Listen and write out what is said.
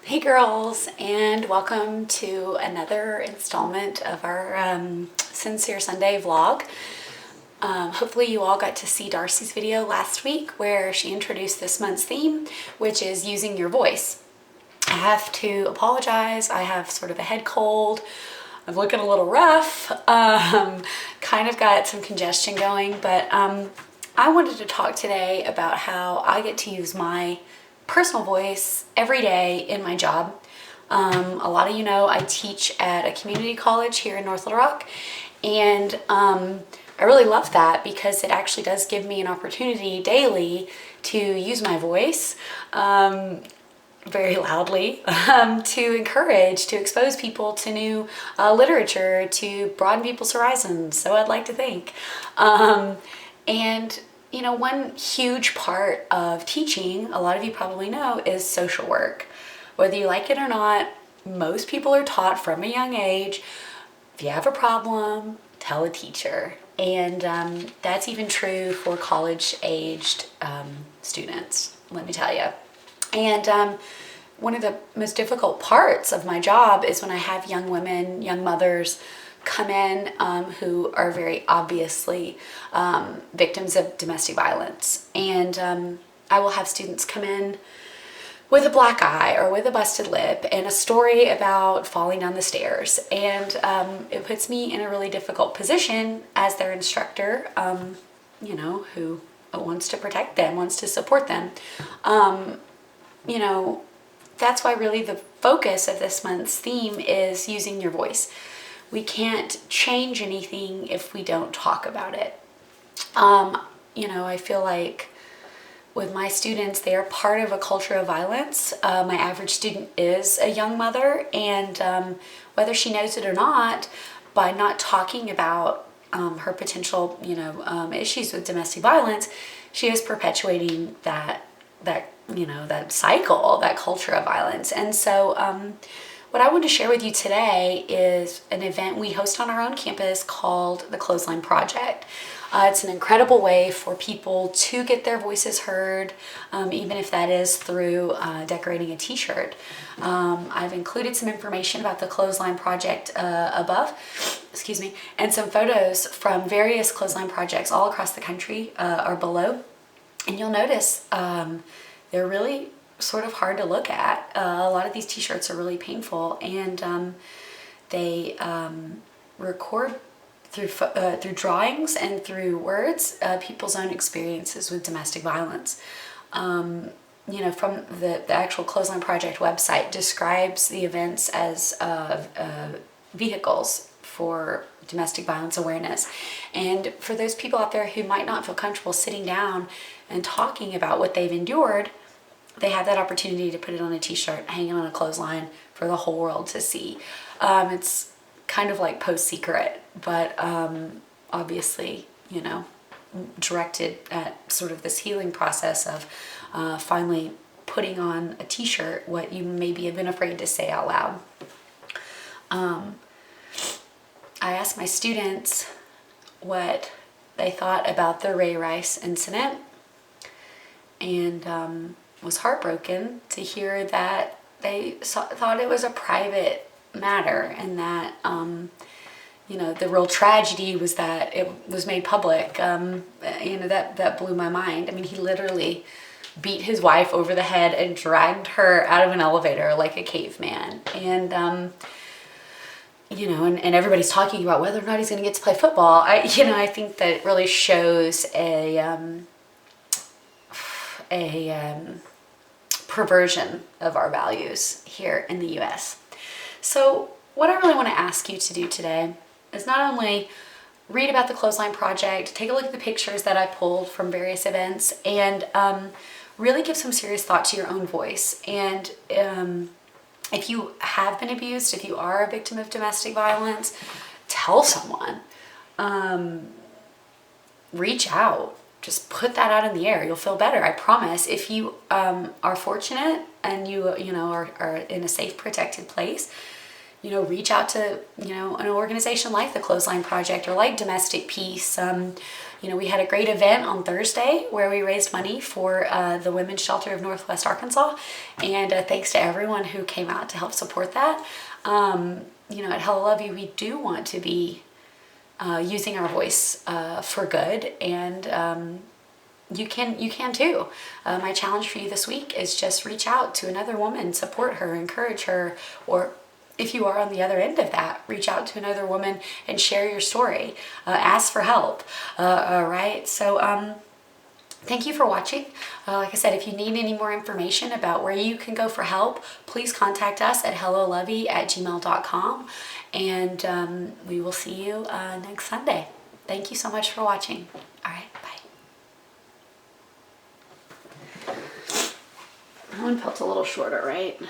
Hey girls, and welcome to another installment of our Sincere Sunday vlog. Hopefully you all got to see Darcy's video last week where she introduced this month's theme, which is using your voice. I have to apologize, I have sort of a head cold. I'm looking a little rough, kind of got some congestion going, but I wanted to talk today about how I get to use my personal voice every day in my job. A lot of you know I teach at a community college here in North Little Rock, and I really love that because it actually does give me an opportunity daily to use my voice very loudly to encourage, to expose people to new literature, to broaden people's horizons, so I'd like to think. And you know, one huge part of teaching, a lot of you probably know, is social work. Whether you like it or not, most people are taught from a young age, if you have a problem, tell a teacher. And that's even true for college-aged students, let me tell you. And one of the most difficult parts of my job is when I have young women, young mothers, come in who are very obviously victims of domestic violence. And I will have students come in with a black eye or with a busted lip and a story about falling down the stairs. And it puts me in a really difficult position as their instructor, you know, who wants to protect them, wants to support them. You know, that's why really the focus of this month's theme is using your voice. We can't change anything if we don't talk about it. You know, I feel like with my students, they are part of a culture of violence. My average student is a young mother, and whether she knows it or not, by not talking about her potential, you know, issues with domestic violence, she is perpetuating that you know, that cycle, that culture of violence. And so what I want to share with you today is an event we host on our own campus called the Clothesline Project. It's an incredible way for people to get their voices heard, even if that is through decorating a t-shirt. I've included some information about the Clothesline Project above, excuse me, and some photos from various clothesline projects all across the country are below. And you'll notice they're really sort of hard to look at. A lot of these t-shirts are really painful, and they record through drawings and through words people's own experiences with domestic violence. You know, from the actual Clothesline Project website describes the events as vehicles for domestic violence awareness. And for those people out there who might not feel comfortable sitting down and talking about what they've endured, they have that opportunity to put it on a t-shirt, hang it on a clothesline for the whole world to see. It's kind of like Post Secret, but obviously, you know, directed at sort of this healing process of finally putting on a t-shirt what you maybe have been afraid to say out loud. I asked my students what they thought about the Ray Rice incident, and was heartbroken to hear that they thought it was a private matter, and that you know, the real tragedy was that it was made public. You know, that blew my mind. I mean, he literally beat his wife over the head and dragged her out of an elevator like a caveman. And you know, and everybody's talking about whether or not he's going to get to play football. I think that it really shows a perversion of our values here in the U.S. So what I really want to ask you to do today is not only read about the Clothesline Project, take a look at the pictures that I pulled from various events, and really give some serious thought to your own voice. And if you have been abused, if you are a victim of domestic violence, tell someone. Reach out. Just put that out in the air. You'll feel better, I promise. If you are fortunate and you know are in a safe, protected place, reach out to, an organization like the Clothesline Project or like Domestic Peace. We had a great event on Thursday where we raised money for the Women's Shelter of Northwest Arkansas. And thanks to everyone who came out to help support that. At Hello Luvv, we do want to be using our voice for good, and you can too. My challenge for you this week is just reach out to another woman, support her, encourage her, or if you are on the other end of that, reach out to another woman and share your story. Ask for help. Right? So thank you for watching. Like I said, if you need any more information about where you can go for help, please contact us at helloluvv@gmail.com, and we will see you next Sunday. Thank you so much for watching. All right, bye. That one felt a little shorter, right?